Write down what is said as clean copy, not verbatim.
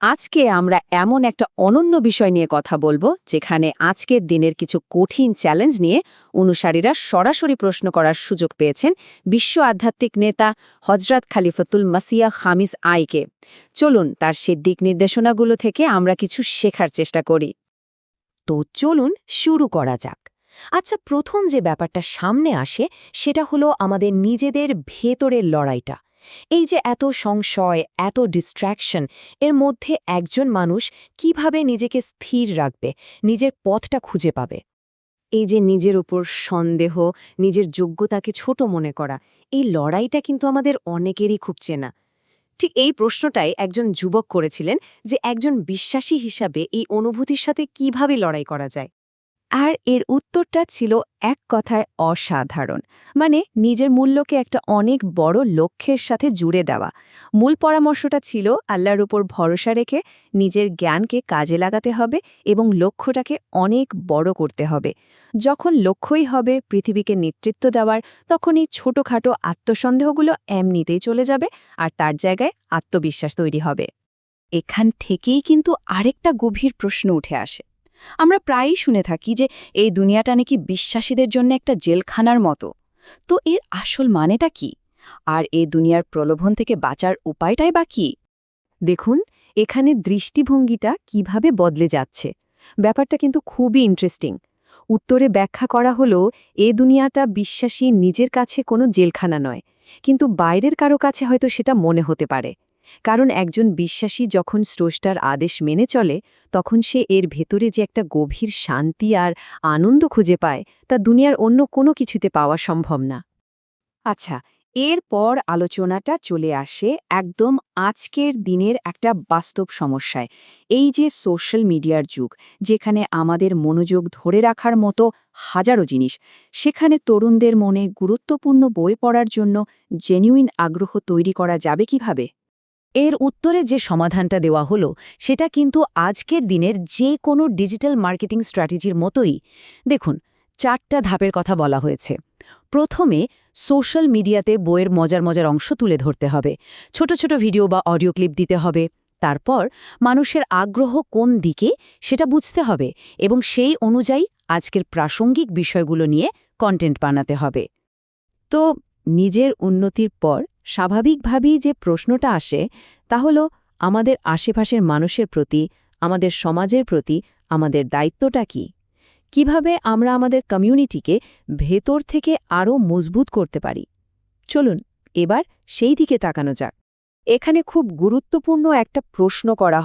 আজকে আমরা এমন একটা অনন্য বিষয় নিয়ে কথা বলবো যেখানে আজকের দিনের কিছু কঠিন চ্যালেঞ্জ নিয়ে অনুসারীরা সরাসরি প্রশ্ন করার সুযোগ পেয়েছেন বিশ্ব আধ্যাত্মিক নেতা হজরত খলিফাতুল মাসিয়া খামিস আইকে। চলুন তার সে দিক নির্দেশনাগুলো থেকে আমরা কিছু শেখার চেষ্টা করি। তো চলুন শুরু করা যাক। আচ্ছা, প্রথম যে ব্যাপারটা সামনে আসে সেটা হলো আমাদের নিজেদের ভেতরের লড়াইটা। এই যে এত সংশয়, এত ডিস্ট্র্যাকশন, এর মধ্যে একজন মানুষ কিভাবে নিজেকে স্থির রাখবে, নিজের পথটা খুঁজে পাবে? এই যে নিজের উপর সন্দেহ, নিজের যোগ্যতাকে ছোট মনে করা, এই লড়াইটা কিন্তু আমাদের অনেকেরই খুব চেনা। ঠিক এই প্রশ্নটাই একজন যুবক করেছিলেন যে একজন বিশ্বাসী হিসাবে এই অনুভূতির সাথে কিভাবে লড়াই করা যায়। আর এর উত্তরটা ছিল এক কথায় অসাধারণ, মানে নিজের মূল্যকে একটা অনেক বড় লক্ষ্যের সাথে জুড়ে দেওয়া। মূল পরামর্শটা ছিল আল্লাহর উপর ভরসা রেখে নিজের জ্ঞানকে কাজে লাগাতে হবে এবং লক্ষ্যটাকে অনেক বড় করতে হবে। যখন লক্ষ্যই হবে পৃথিবীকে নেতৃত্ব দেওয়ার, তখন এই ছোটখাটো আত্মসন্দেহগুলো এমনিতেই চলে যাবে আর তার জায়গায় আত্মবিশ্বাস তৈরি হবে। এখান থেকেই কিন্তু আরেকটা গভীর প্রশ্ন উঠে আসে। আমরা প্রায়ই শুনে থাকি যে এই দুনিয়াটা নাকি বিশ্বাসীদের জন্য একটা জেলখানার মতো। তো এর আসল মানেটা কি? আর এই দুনিয়ার প্রলোভন থেকে বাঁচার উপায়টাই বা কি? দেখুন, এখানে দৃষ্টিভঙ্গিটা কিভাবে বদলে যাচ্ছে। ব্যাপারটা কিন্তু খুবই ইন্টারেস্টিং। উত্তরে ব্যাখ্যা করা হলো এ দুনিয়াটা বিশ্বাসী নিজের কাছে কোনো জেলখানা নয়, কিন্তু বাইরের কারো কাছে হয়তো সেটা মনে হতে পারে। কারণ একজন বিশ্বাসী যখন স্রষ্টার আদেশ মেনে চলে, তখন সে এর ভেতরে যে একটা গভীর শান্তি আর আনন্দ খুঁজে পায়, তা দুনিয়ার অন্য কোনো কিছুতে পাওয়া সম্ভব না। আচ্ছা, এরপর আলোচনাটা চলে আসে একদম আজকের দিনের একটা বাস্তব সমস্যায়। এই যে সোশ্যাল মিডিয়ার যুগ, যেখানে আমাদের মনোযোগ ধরে রাখার মতো হাজারো জিনিস, সেখানে তরুণদের মনে গুরুত্বপূর্ণ বই পড়ার জন্য জেনুইন আগ্রহ তৈরি করা যাবে কিভাবে? এর উত্তরে যে সমাধানটা দেওয়া হলো সেটা কিন্তু আজকের দিনের যে কোনো ডিজিটাল মার্কেটিং স্ট্র্যাটেজির মতোই। দেখুন, 4টা ধাপের কথা বলা হয়েছে। প্রথমে সোশ্যাল মিডিয়াতে বইয়ের মজার মজার অংশ তুলে ধরতে হবে, ছোট ছোট ভিডিও বা অডিও ক্লিপ দিতে হবে। তারপর মানুষের আগ্রহ কোন দিকে সেটা বুঝতে হবে এবং সেই অনুযায়ী আজকের প্রাসঙ্গিক বিষয়গুলো নিয়ে কন্টেন্ট বানাতে হবে। তো নিজের উন্নতির পর স্বাভাবিকভাবেই যে প্রশ্নটা আসে তা হলো আমাদের আশেপাশের মানুষের প্রতি, আমাদের সমাজের প্রতি আমাদের দায়িত্বটা কি? কিভাবে আমরা আমাদের কমিউনিটিকে ভেতর থেকে আরও মজবুত করতে পারি? চলুন এবার সেই দিকে তাকানো যাক। এখানে খুব গুরুত্বপূর্ণ একটা প্রশ্ন করা